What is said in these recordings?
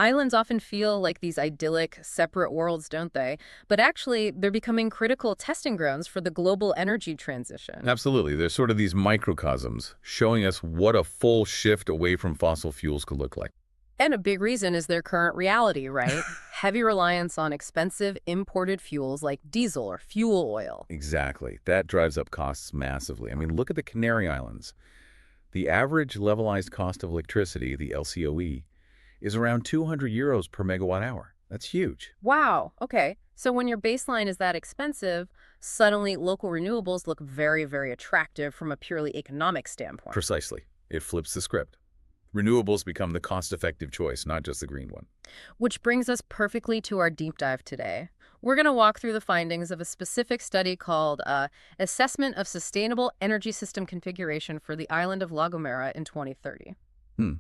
Islands often feel like these idyllic, separate worlds, don't they? But actually, they're becoming critical testing grounds for the global energy transition. Absolutely. There's sort of these microcosms showing us what a full shift away from fossil fuels could look like. And a big reason is their current reality, right? Heavy reliance on expensive imported fuels like diesel or fuel oil. Exactly. That drives up costs massively. I mean, look at the Canary Islands. The average levelized cost of electricity, the LCOE, is around 200 euros per megawatt hour. That's huge. Wow, okay. So when your baseline is that expensive, suddenly local renewables look very, very attractive from a purely economic standpoint. Precisely. It flips the script. Renewables become the cost-effective choice, not just the green one. Which brings us perfectly to our deep dive today. We're going to walk through the findings of a specific study called Assessment of Sustainable Energy System Configuration for the Island of La Gomera in 2030. Hmm.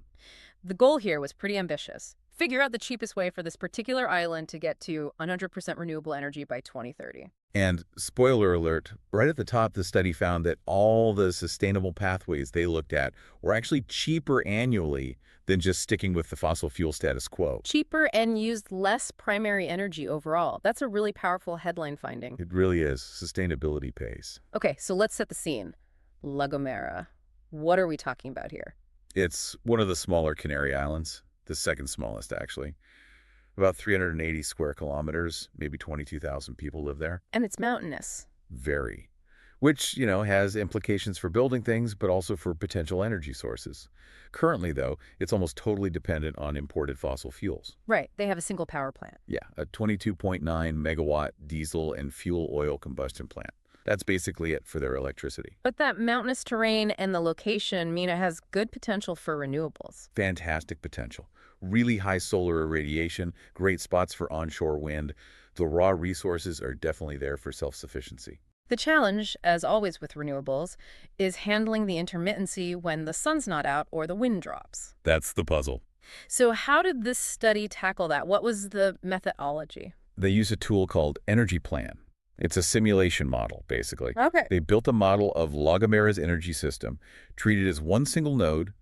The goal here was pretty ambitious. Figure out the cheapest way for this particular island to get to 100% renewable energy by 2030. And spoiler alert, right at the top, the study found that all the sustainable pathways they looked at were actually cheaper annually than just sticking with the fossil fuel status quo. Cheaper and used less primary energy overall. That's a really powerful headline finding. It really is. Sustainability pays. Okay, so let's set the scene. La Gomera. What are we talking about here? It's one of the smaller Canary Islands, the second smallest, actually. About 380 square kilometers, maybe 22,000 people live there. And it's mountainous. Very. Which, has implications for building things, but also for potential energy sources. Currently, though, it's almost totally dependent on imported fossil fuels. Right, they have a single power plant. Yeah, a 22.9 megawatt diesel and fuel oil combustion plant. That's basically it for their electricity. But that mountainous terrain and the location mean it has good potential for renewables. Fantastic potential. Really high solar irradiation, great spots for onshore wind. The raw resources are definitely there for self-sufficiency. The challenge, as always with renewables, is handling the intermittency when the sun's not out or the wind drops. That's the puzzle. So how did this study tackle that? What was the methodology? They use a tool called Energy Plan. It's a simulation model, basically. Okay. They built a model of La Gomera's energy system, treated as one single node,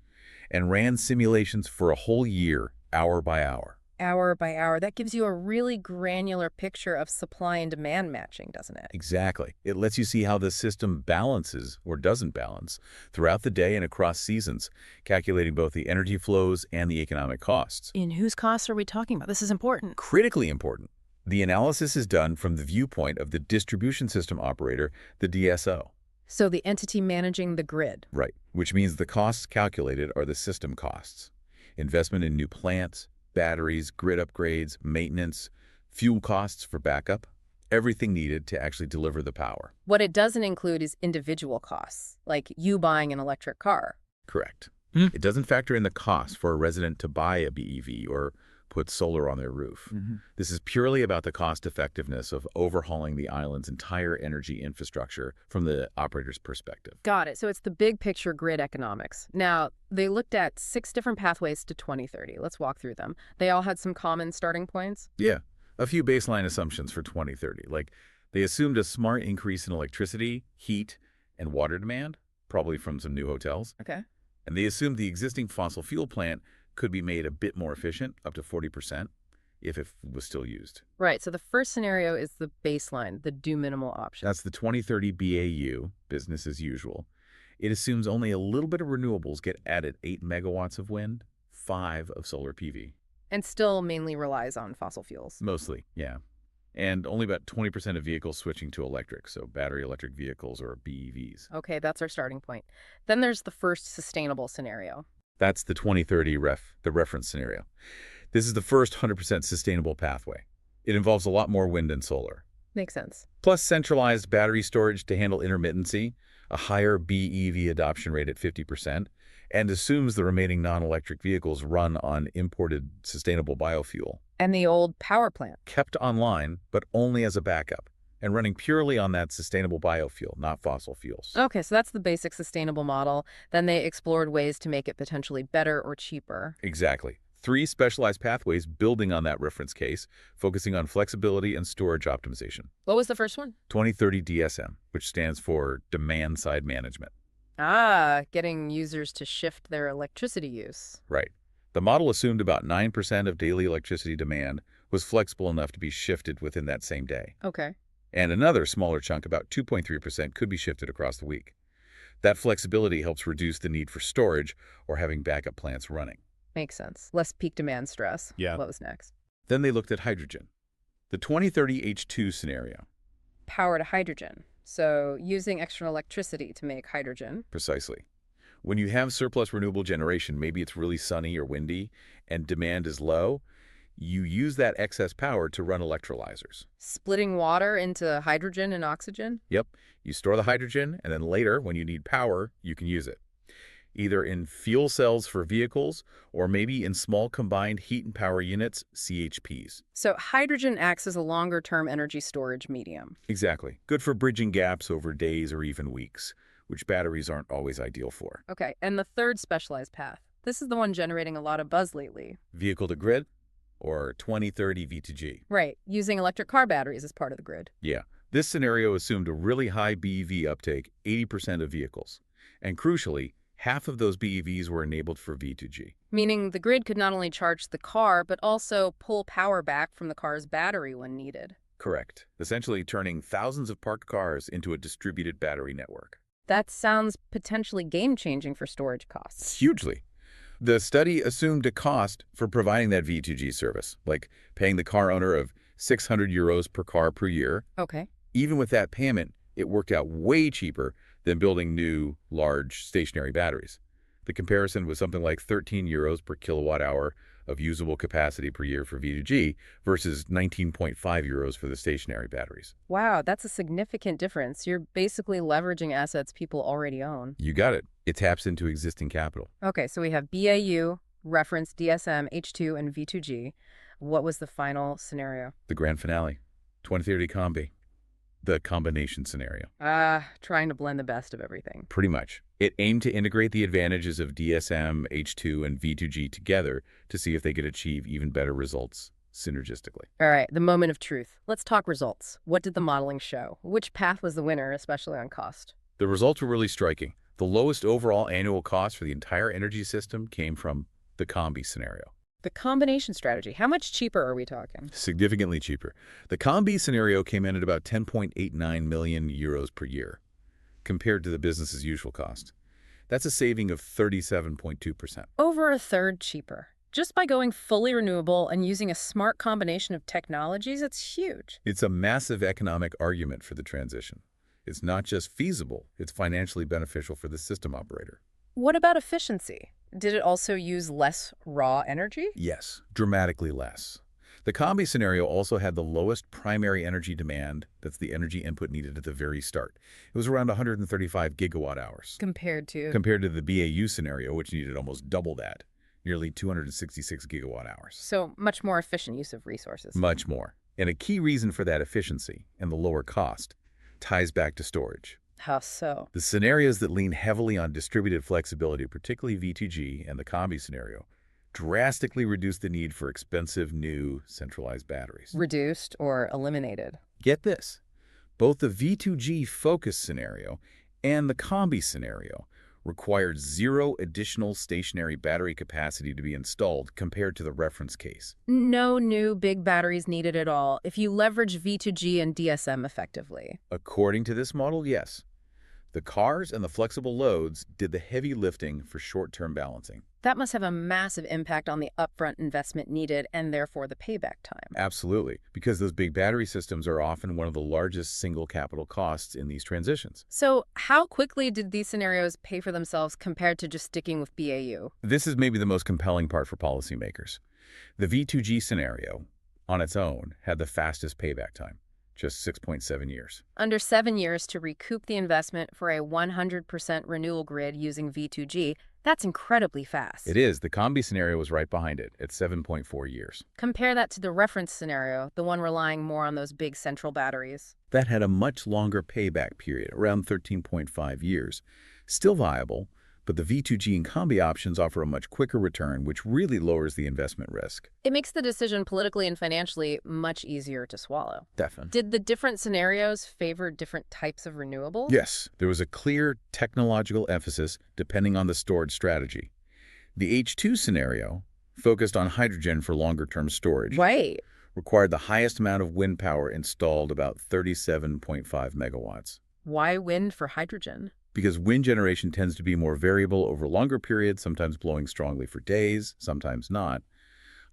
and ran simulations for a whole year, hour by hour. Hour by hour. That gives you a really granular picture of supply and demand matching, doesn't it? Exactly. It lets you see how the system balances or doesn't balance throughout the day and across seasons, calculating both the energy flows and the economic costs. In whose costs are we talking about? This is important. Critically important. The analysis is done from the viewpoint of the distribution system operator, the DSO. So the entity managing the grid. Right, which means the costs calculated are the system costs. Investment in new plants, batteries, grid upgrades, maintenance, fuel costs for backup, everything needed to actually deliver the power. What it doesn't include is individual costs, like you buying an electric car. Correct. It doesn't factor in the cost for a resident to buy a BEV or put solar on their roof. This is purely about the cost effectiveness of overhauling the island's entire energy infrastructure from the operator's perspective. Got it. So it's the big picture grid economics. Now, they looked at 6 different pathways to 2030. Let's walk through them. They all had some common starting points. Yeah, a few baseline assumptions for 2030. Like, they assumed a smart increase in electricity, heat, and water demand, probably from some new hotels. Okay. And they assumed the existing fossil fuel plant could be made a bit more efficient, up to 40%, if it was still used. Right. So the first scenario is the baseline, the do minimal option. That's the 2030 BAU, business as usual. It assumes only a little bit of renewables get added, 8 megawatts of wind, 5 of solar PV. And still mainly relies on fossil fuels. Mostly, yeah. And only about 20% of vehicles switching to electric, so battery electric vehicles or BEVs. Okay, that's our starting point. Then there's the first sustainable scenario. That's the 2030 the reference scenario. This is the first 100% sustainable pathway. It involves a lot more wind and solar. Makes sense. Plus centralized battery storage to handle intermittency, a higher BEV adoption rate at 50%, and assumes the remaining non-electric vehicles run on imported sustainable biofuel. And the old power plant. Kept online, but only as a backup, and running purely on that sustainable biofuel, not fossil fuels. Okay, so that's the basic sustainable model. Then they explored ways to make it potentially better or cheaper. Exactly. 3 specialized pathways building on that reference case, focusing on flexibility and storage optimization. What was the first one? 2030 DSM, which stands for Demand-Side Management. Ah, getting users to shift their electricity use. Right. The model assumed about 9% of daily electricity demand was flexible enough to be shifted within that same day. Okay. And another smaller chunk, about 2.3%, could be shifted across the week. That flexibility helps reduce the need for storage or having backup plants running. Makes sense. Less peak demand stress. Yeah. What was next? Then they looked at hydrogen, the 2030 H2 scenario. Power to hydrogen. So using extra electricity to make hydrogen. Precisely. When you have surplus renewable generation, maybe it's really sunny or windy, and demand is low, you use that excess power to run electrolyzers. Splitting water into hydrogen and oxygen? Yep, you store the hydrogen, and then later, when you need power, you can use it. Either in fuel cells for vehicles, or maybe in small combined heat and power units, CHPs. So hydrogen acts as a longer-term energy storage medium. Exactly. Good for bridging gaps over days or even weeks, which batteries aren't always ideal for. Okay, and the third specialized path. This is the one generating a lot of buzz lately. Vehicle to grid, or 2030 V2G. Right, using electric car batteries as part of the grid. Yeah, this scenario assumed a really high BEV uptake, 80% of vehicles. And crucially, half of those BEVs were enabled for V2G. Meaning the grid could not only charge the car, but also pull power back from the car's battery when needed. Correct. Essentially turning thousands of parked cars into a distributed battery network. That sounds potentially game-changing for storage costs. Hugely. The study assumed a cost for providing that V2G service, like paying the car owner of €600 per car per year. Okay. Even with that payment, it worked out way cheaper than building new, large, stationary batteries. The comparison was something like €13 per kilowatt hour of usable capacity per year for V2G versus €19.5 for the stationary batteries. Wow, that's a significant difference. You're basically leveraging assets people already own. You got it. It taps into existing capital. Okay, so we have BAU, reference DSM, H2, and V2G. What was the final scenario? The grand finale, 2030 Combi, the combination scenario. Trying to blend the best of everything. Pretty much. It aimed to integrate the advantages of DSM, H2, and V2G together to see if they could achieve even better results synergistically. All right, the moment of truth. Let's talk results. What did the modeling show? Which path was the winner, especially on cost? The results were really striking. The lowest overall annual cost for the entire energy system came from the Combi scenario. The combination strategy. How much cheaper are we talking? Significantly cheaper. The Combi scenario came in at about €10.89 million per year, compared to the business's usual cost. That's a saving of 37.2%. Over a third cheaper. Just by going fully renewable and using a smart combination of technologies, it's huge. It's a massive economic argument for the transition. It's not just feasible, it's financially beneficial for the system operator. What about efficiency? Did it also use less raw energy? Yes, dramatically less. The Combi scenario also had the lowest primary energy demand, that's the energy input needed at the very start. It was around 135 gigawatt hours. Compared to The BAU scenario, which needed almost double that, nearly 266 gigawatt hours. So much more efficient use of resources. Much more. And a key reason for that efficiency and the lower cost ties back to storage. How so? The scenarios that lean heavily on distributed flexibility, particularly V2G and the Combi scenario, drastically reduce the need for expensive new centralized batteries. Reduced or eliminated? Get this. Both the V2G focus scenario and the Combi scenario required zero additional stationary battery capacity to be installed compared to the reference case. No new big batteries needed at all if you leverage V2G and DSM effectively. According to this model, yes. The cars and the flexible loads did the heavy lifting for short-term balancing. That must have a massive impact on the upfront investment needed and therefore the payback time. Absolutely, because those big battery systems are often one of the largest single capital costs in these transitions. So how quickly did these scenarios pay for themselves compared to just sticking with BAU? This is maybe the most compelling part for policymakers. The V2G scenario, on its own, had the fastest payback time, just 6.7 years. Under 7 years to recoup the investment for a 100% renewal grid using V2G, that's incredibly fast. It is. The Combi scenario was right behind it at 7.4 years. Compare that to the reference scenario, the one relying more on those big central batteries. That had a much longer payback period, around 13.5 years. Still viable, but the V2G and Combi options offer a much quicker return, which really lowers the investment risk. It makes the decision politically and financially much easier to swallow. Definitely. Did the different scenarios favor different types of renewables? Yes, there was a clear technological emphasis depending on the storage strategy. The H2 scenario focused on hydrogen for longer-term storage. Right. Required the highest amount of wind power installed, about 37.5 megawatts. Why wind for hydrogen? Because wind generation tends to be more variable over longer periods, sometimes blowing strongly for days, sometimes not.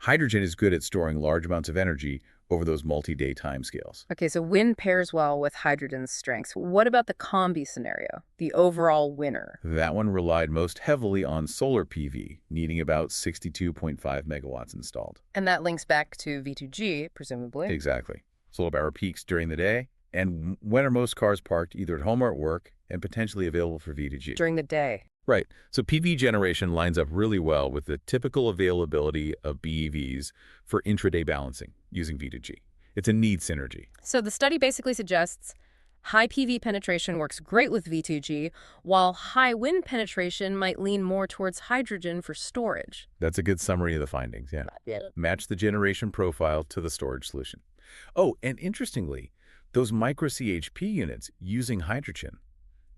Hydrogen is good at storing large amounts of energy over those multi-day timescales. Okay, so wind pairs well with hydrogen's strengths. What about the combi scenario, the overall winner? That one relied most heavily on solar PV, needing about 62.5 megawatts installed. And that links back to V2G, presumably. Exactly. Solar power peaks during the day, and when are most cars parked, either at home or at work, and potentially available for V2G? During the day. Right. So PV generation lines up really well with the typical availability of BEVs for intraday balancing using V2G. It's a need synergy. So the study basically suggests high PV penetration works great with V2G, while high wind penetration might lean more towards hydrogen for storage. That's a good summary of the findings, yeah. Yeah. Match the generation profile to the storage solution. Oh, and interestingly, those micro CHP units using hydrogen,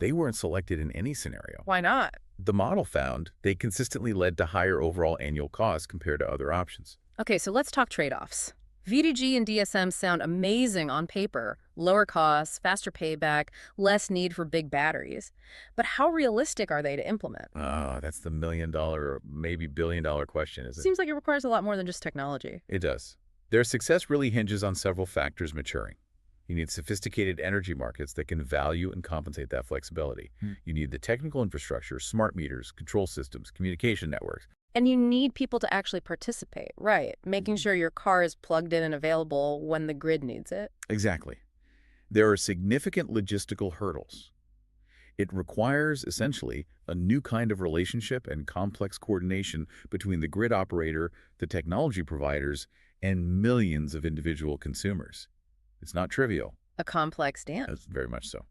they weren't selected in any scenario. Why not? The model found they consistently led to higher overall annual costs compared to other options. Okay, so let's talk trade-offs. V2G and DSM sound amazing on paper. Lower costs, faster payback, less need for big batteries. But how realistic are they to implement? Oh, that's the million-dollar or maybe billion-dollar question, isn't it? Seems like it requires a lot more than just technology. It does. Their success really hinges on several factors maturing. You need sophisticated energy markets that can value and compensate that flexibility. You need the technical infrastructure, smart meters, control systems, communication networks. And you need people to actually participate, right? Making sure your car is plugged in and available when the grid needs it. Exactly. There are significant logistical hurdles. It requires, essentially, a new kind of relationship and complex coordination between the grid operator, the technology providers, and millions of individual consumers. It's not trivial. A complex dance. That's very much so.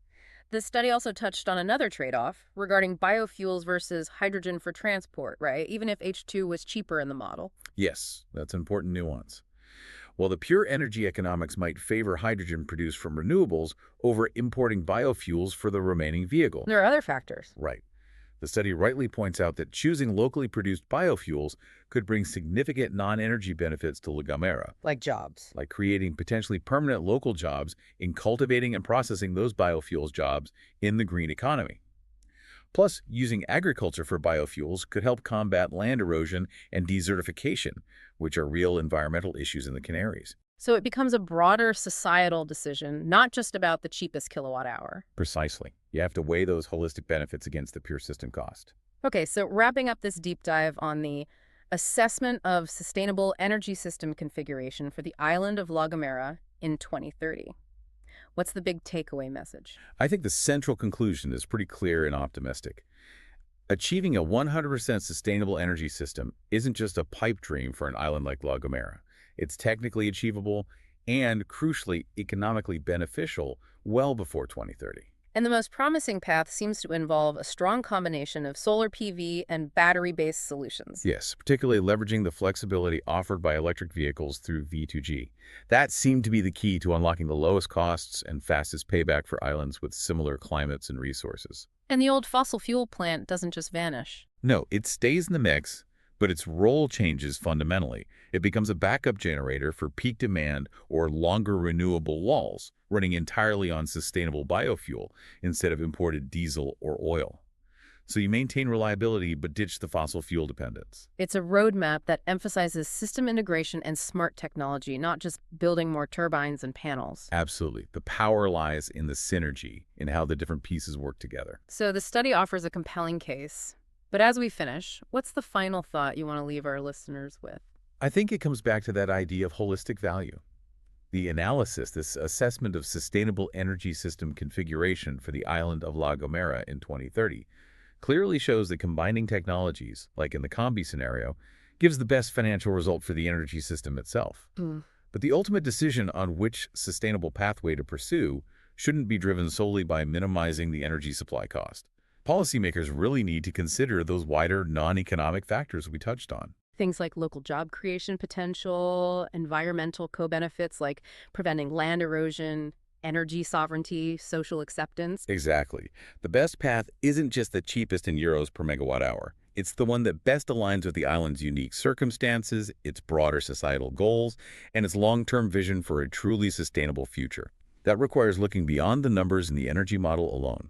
The study also touched on another trade-off regarding biofuels versus hydrogen for transport, right? Even if H2 was cheaper in the model. Yes, that's an important nuance. While the pure energy economics might favor hydrogen produced from renewables over importing biofuels for the remaining vehicle. There are other factors. Right. The study rightly points out that choosing locally produced biofuels could bring significant non-energy benefits to Gomera, Like jobs. like creating potentially permanent local jobs in cultivating and processing those biofuels jobs in the green economy. Plus, using agriculture for biofuels could help combat land erosion and desertification, which are real environmental issues in the Canaries. So it becomes a broader societal decision, not just about the cheapest kilowatt hour. Precisely. You have to weigh those holistic benefits against the pure system cost. Okay, so wrapping up this deep dive on the assessment of sustainable energy system configuration for the island of La Gomera in 2030. What's the big takeaway message? I think the central conclusion is pretty clear and optimistic. Achieving a 100% sustainable energy system isn't just a pipe dream for an island like La Gomera. It's technically achievable and, crucially, economically beneficial well before 2030. And the most promising path seems to involve a strong combination of solar PV and battery-based solutions. Yes, particularly leveraging the flexibility offered by electric vehicles through V2G. That seemed to be the key to unlocking the lowest costs and fastest payback for islands with similar climates and resources. And the old fossil fuel plant doesn't just vanish. No, it stays in the mix, but its role changes fundamentally. It becomes a backup generator for peak demand or longer renewable walls, running entirely on sustainable biofuel instead of imported diesel or oil. So you maintain reliability but ditch the fossil fuel dependence. It's a roadmap that emphasizes system integration and smart technology, not just building more turbines and panels. Absolutely. The power lies in the synergy, in how the different pieces work together. So the study offers a compelling case. But as we finish, what's the final thought you want to leave our listeners with? I think it comes back to that idea of holistic value. The analysis, this assessment of sustainable energy system configuration for the island of La Gomera in 2030, clearly shows that combining technologies, like in the combi scenario, gives the best financial result for the energy system itself. But the ultimate decision on which sustainable pathway to pursue shouldn't be driven solely by minimizing the energy supply cost. Policymakers really need to consider those wider non-economic factors we touched on. Things like local job creation potential, environmental co-benefits like preventing land erosion, energy sovereignty, social acceptance. Exactly. The best path isn't just the cheapest in euros per megawatt hour. It's the one that best aligns with the island's unique circumstances, its broader societal goals, and its long-term vision for a truly sustainable future. That requires looking beyond the numbers in the energy model alone.